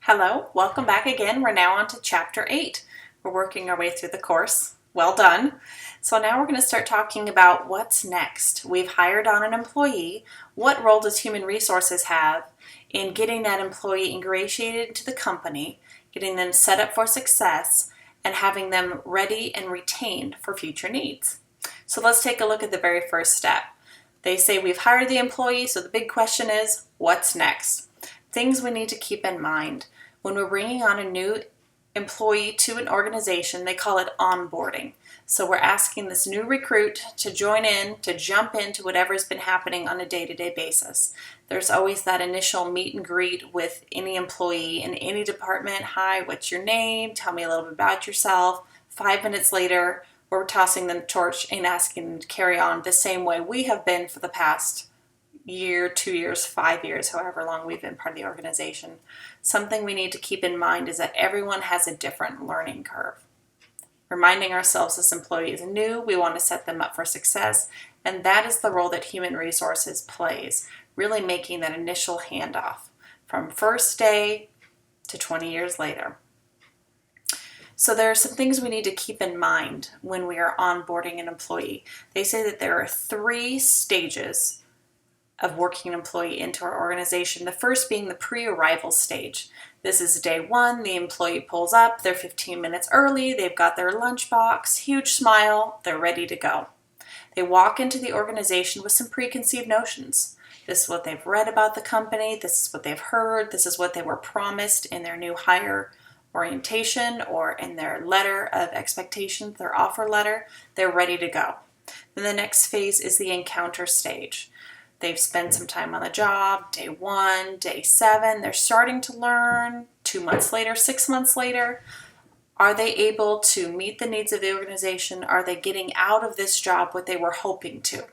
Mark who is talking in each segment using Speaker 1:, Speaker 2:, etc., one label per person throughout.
Speaker 1: Hello, welcome back again. We're now on to Chapter 8. We're working our way through the course. Well done. So now we're going to start talking about what's next. We've hired on an employee. What role does human resources have in getting that employee ingratiated into the company, getting them set up for success, and having them ready and retained for future needs? So let's take a look at the very first step. They say we've hired the employee, so the big question is, what's next? Things we need to keep in mind. When we're bringing on a new employee to an organization, they call it onboarding. So we're asking this new recruit to join in, to jump into whatever's been happening on a day-to-day basis. There's always that initial meet and greet with any employee in any department. Hi, what's your name? Tell me a little bit about yourself. 5 minutes later, we're tossing them the torch and asking them to carry on the same way we have been for the past year, 2 years, 5 years, however long we've been part of the organization. Something we need to keep in mind is that everyone has a different learning curve. Reminding ourselves this employee is new, we want to set them up for success, and that is the role that human resources plays, really making that initial handoff from first day to 20 years later. So there are some things we need to keep in mind when we are onboarding an employee. They say that there are 3 stages of working an employee into our organization. The first being the pre-arrival stage. This is day 1. The employee pulls up, they're 15 minutes early, they've got their lunchbox, huge smile, they're ready to go. They walk into the organization with some preconceived notions. This is what they've read about the company, this is what they've heard, this is what they were promised in their new hire orientation or in their letter of expectation, their offer letter. They're ready to go. Then the next phase is the encounter stage. They've spent some time on the job, day 1, day 7, they're starting to learn. 2 months later, 6 months later, are they able to meet the needs of the organization? Are they getting out of this job what they were hoping to?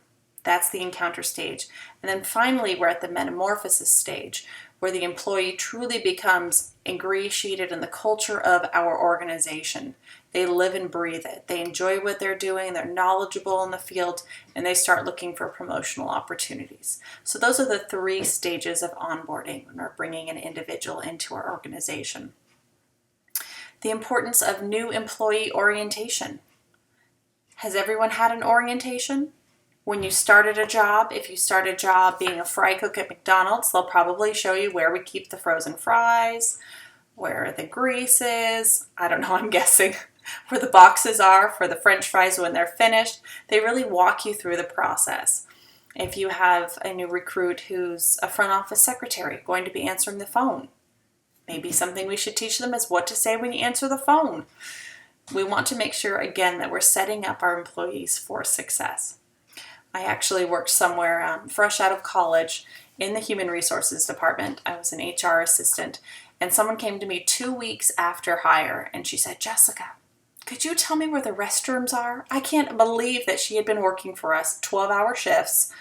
Speaker 1: That's the encounter stage. And then finally, we're at the metamorphosis stage, where the employee truly becomes ingratiated in the culture of our organization. They live and breathe it. They enjoy what they're doing. They're knowledgeable in the field, and they start looking for promotional opportunities. So those are the 3 stages of onboarding when we're bringing an individual into our organization. The importance of new employee orientation. Has everyone had an orientation? When you started a job, if you start a job being a fry cook at McDonald's, they'll probably show you where we keep the frozen fries, where the grease is, I don't know, I'm guessing, where the boxes are for the French fries when they're finished. They really walk you through the process. If you have a new recruit who's a front office secretary going to be answering the phone, maybe something we should teach them is what to say when you answer the phone. We want to make sure, again, that we're setting up our employees for success. I actually worked somewhere fresh out of college in the human resources department. I was an HR assistant, and someone came to me 2 weeks after hire, and she said, "Jessica, could you tell me where the restrooms are?" I can't believe that she had been working for us 12-hour shifts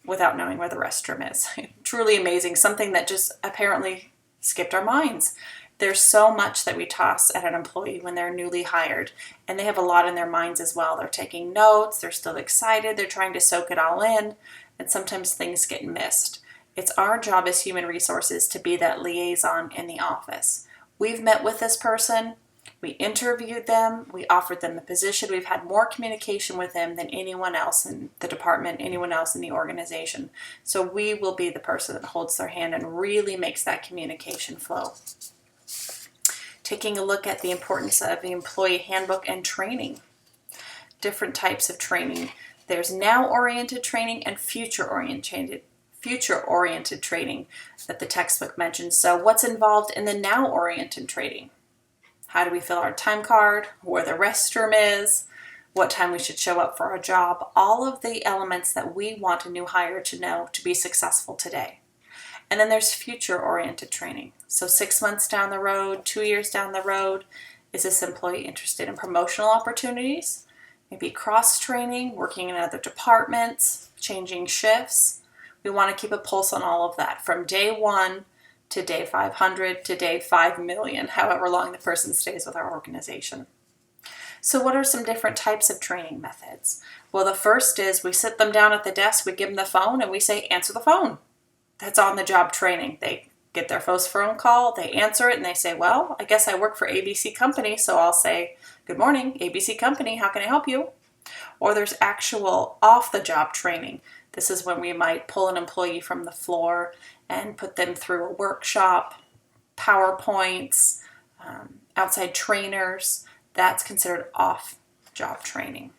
Speaker 1: without knowing where the restroom is. Truly amazing, something that just apparently skipped our minds. There's so much that we toss at an employee when they're newly hired, and they have a lot in their minds as well. They're taking notes, they're still excited, they're trying to soak it all in, and sometimes things get missed. It's our job as human resources to be that liaison in the office. We've met with this person, we interviewed them, we offered them the position, we've had more communication with them than anyone else in the department, anyone else in the organization. So we will be the person that holds their hand and really makes that communication flow. Taking a look at the importance of the employee handbook and training. Different types of training. There's now-oriented training and future-oriented training that the textbook mentions. So what's involved in the now-oriented training? How do we fill our time card? Where the restroom is? What time we should show up for our job? All of the elements that we want a new hire to know to be successful today. And then there's future-oriented training. So 6 months down the road, 2 years down the road, is this employee interested in promotional opportunities? Maybe cross-training, working in other departments, changing shifts. We want to keep a pulse on all of that from day 1 to day 500 to day 5 million, however long the person stays with our organization. So what are some different types of training methods? Well, the first is we sit them down at the desk, we give them the phone, and we say, answer the phone. That's on-the-job training. They get their first phone call, they answer it, and they say, well, I guess I work for ABC Company, so I'll say, good morning, ABC Company, how can I help you? Or there's actual off-the-job training. This is when we might pull an employee from the floor and put them through a workshop, PowerPoints, outside trainers. That's considered off-job training.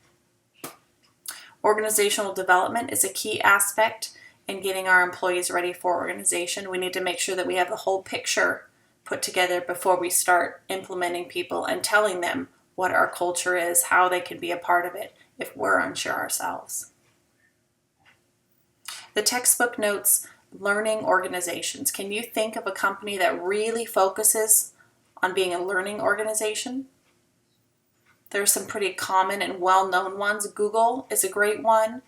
Speaker 1: Organizational development is a key aspect in getting our employees ready for organization. We need to make sure that we have the whole picture put together before we start implementing people and telling them what our culture is, how they can be a part of it if we're unsure ourselves. The textbook notes learning organizations. Can you think of a company that really focuses on being a learning organization? There are some pretty common and well-known ones. Google is a great one.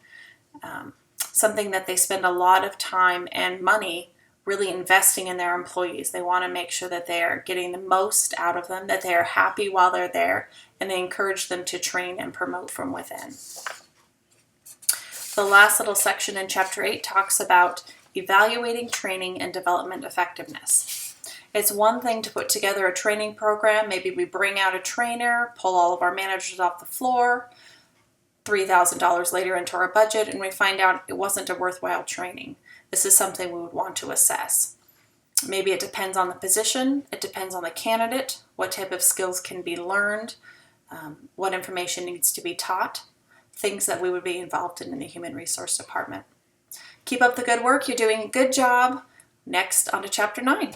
Speaker 1: Something that they spend a lot of time and money really investing in their employees. They want to make sure that they are getting the most out of them, that they are happy while they're there, and they encourage them to train and promote from within. The last little section in Chapter 8 talks about evaluating training and development effectiveness. It's one thing to put together a training program. Maybe we bring out a trainer, pull all of our managers off the floor, $3,000 later into our budget, and we find out it wasn't a worthwhile training. This is something we would want to assess. Maybe it depends on the position, it depends on the candidate, what type of skills can be learned, what information needs to be taught, things that we would be involved in the Human Resource Department. Keep up the good work, you're doing a good job. Next, on to Chapter 9.